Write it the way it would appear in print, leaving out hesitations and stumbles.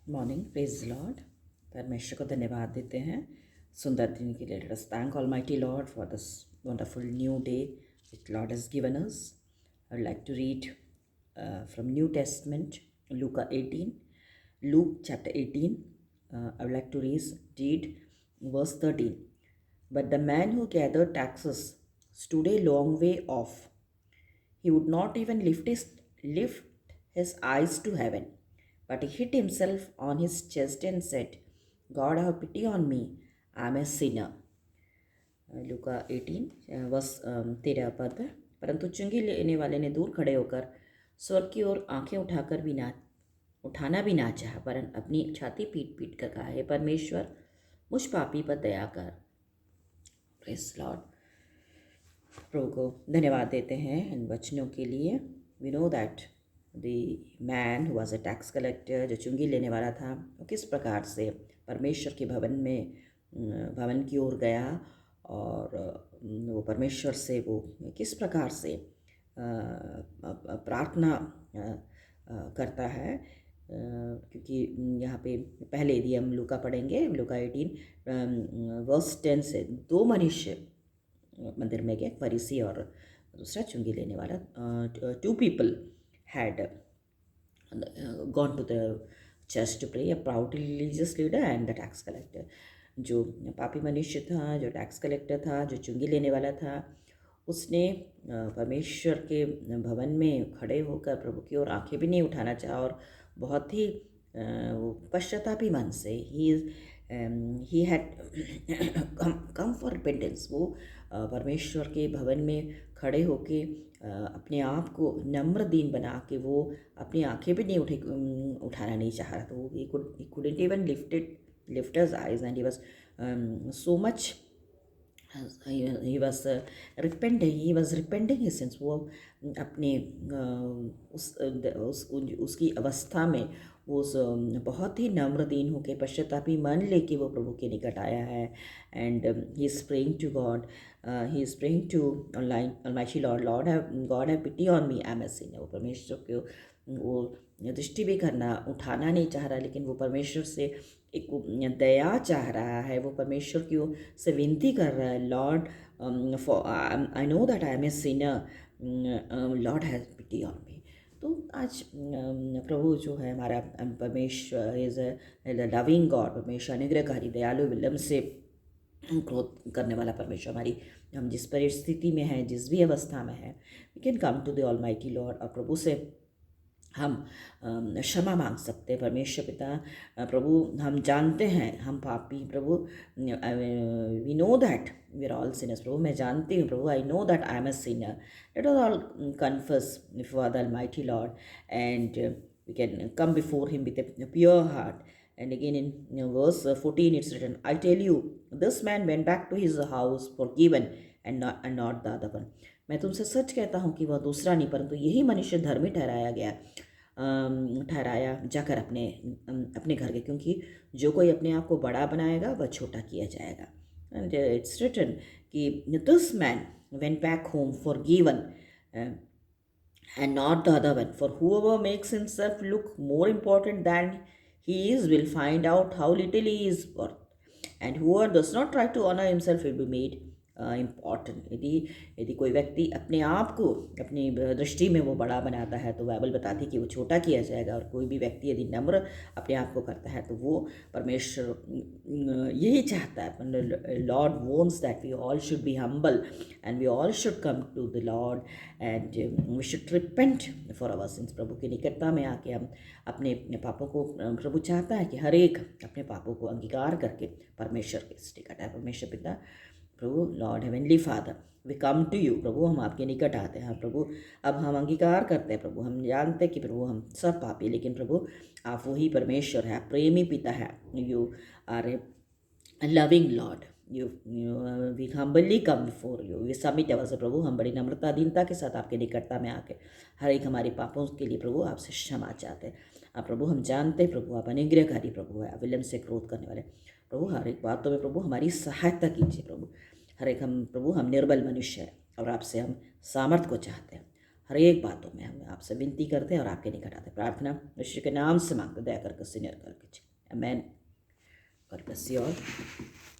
Morning, praise Lord. परमेश्वर को धन्यवाद देते हैं सुंदर दिन के लिए। Let us thank almighty Lord for this wonderful new day which Lord has given us. I would like to read from New Testament, Luke chapter 18. I would like to read verse 13. But the man who gathered taxes stood a long way off. He would not even lift his eyes to heaven, but he hit himself on his chest and said, God, have pity on me, I am a sinner. Luka 18 verse 13 पद है। परंतु चुंगी लेने वाले ने दूर खड़े होकर स्वर्ग की ओर आंखें उठाना भी ना चाहा, परन अपनी छाती पीट पीट कर कहा, हे परमेश्वर, मुझ पापी पर दया कर। Praise Lord. प्रभु को धन्यवाद देते हैं इन वचनों के लिए। We know that the man who was a tax collector, जो चुंगी लेने वाला था, वो किस प्रकार से परमेश्वर के भवन की ओर गया और वो परमेश्वर से वो किस प्रकार से प्रार्थना करता है। क्योंकि यहाँ पे पहले यदि हम लूका पढ़ेंगे, लूका 18 वर्स 10 से, दो मनुष्य मंदिर में गए, फरीसी और दूसरा चुंगी लेने वाला। Two people had gone to the church to pray, a proud religious leader and the tax collector. जो पापी मनुष्य था, जो टैक्स कलेक्टर था, जो चुंगी लेने वाला था, उसने परमेश्वर के भवन में खड़े होकर प्रभु की ओर आंखें भी नहीं उठाना चाहा और बहुत ही पश्चातापी मन से he had come for repentance. वो परमेश्वर के भवन में खड़े होके अपने आप को नम्र दीन बना के वो अपनी आंखें भी नहीं उठाना नहीं चाह रहा। तो वो he couldn't even lift his eyes and he was so much he was repenting his sins। वो अपने उसकी अवस्था में वो बहुत ही नम्र दीन होकर पश्चातापी मन लेके वो प्रभु के निकट आया है। And he is praying to God, he is praying to almighty Lord, God have pity on me, I am a sinner. वो परमेश्वर को वो दृष्टि भी उठाना नहीं चाह रहा, लेकिन वो परमेश्वर से एक दया चाह रहा है। वो परमेश्वर की ओर से विनती कर रहा है, Lord I know that I am a sinner, Lord has pity on me. तो आज प्रभु जो है हमारा परमेश्वर इज लविंग गॉड, परमेश्वर अनुग्रहकारी, दयालु, विलम्ब से क्रोध करने वाला परमेश्वर। हम जिस परिस्थिति में हैं, जिस भी अवस्था में हैं, we can come to the almighty Lord और प्रभु से हम क्षमा मांग सकते हैं। परमेश्वर पिता, प्रभु हम जानते हैं हम पापी, प्रभु we know that we are all sinners. प्रभु मैं जानती हूँ, प्रभु I know that I am a sinner. Let us all confess before the almighty Lord and we can come before him with a pure heart. And again in verse 14 it's written, I tell you, this man went back to his house forgiven and not the other one। मैं तुमसे सच कहता हूँ कि वह दूसरा नहीं, परंतु यही मनुष्य धर्मी ठहराया जाकर अपने घर के, क्योंकि जो कोई अपने आप को बड़ा बनाएगा वह छोटा किया जाएगा। एंड इट्स रिटन कि this man went back home forgiven and not the other one. For whoever makes himself look more important than he is will find out how little he is worth, and whoever does not try to honor himself will be made important. यदि कोई व्यक्ति अपने आप को अपनी दृष्टि में वो बड़ा बनाता है तो बाइबल बताती है कि वो छोटा किया जाएगा। और कोई भी व्यक्ति यदि नम्र अपने आप को करता है तो वो परमेश्वर यही चाहता है। Lord wants that we all should be humble and we all should come to the Lord and we should repent for our sins. प्रभु की निकटता में आके हम अपने पापों को, प्रभु चाहता है कि हर एक अपने पापों को अंगीकार करके परमेश्वर के निकट आए। परमेश्वर पिता, प्रभु Lord Heavenly Father, we come to you. प्रभु हम आपके निकट आते हैं। प्रभु अब हम अंगीकार करते हैं, प्रभु हम जानते हैं कि प्रभु हम सब पापी, लेकिन प्रभु आप वही परमेश्वर है, प्रेमी पिता है। You are a loving Lord, we humbly come before you, we submit ours. प्रभु हम बड़ी नम्रता दीनता के साथ आपके निकटता में आके हर एक हमारे पापों के लिए प्रभु आपसे क्षमा चाहते हैं। आप प्रभु हम जानते हैं प्रभु आप अनुग्रहकारी प्रभु है, विलम्ब से क्रोध करने वाले। प्रभु हर एक बातों में प्रभु हमारी सहायता कीजिए। प्रभु हर एक प्रभु हम निर्बल मनुष्य हैं और आपसे हम सामर्थ को चाहते हैं। हर एक बातों में हम आपसे विनती करते हैं और आपके निकट आते हैं। प्रार्थना यीशु के नाम से मांगते, दया करके सीनियर करके। Amen. God bless you all.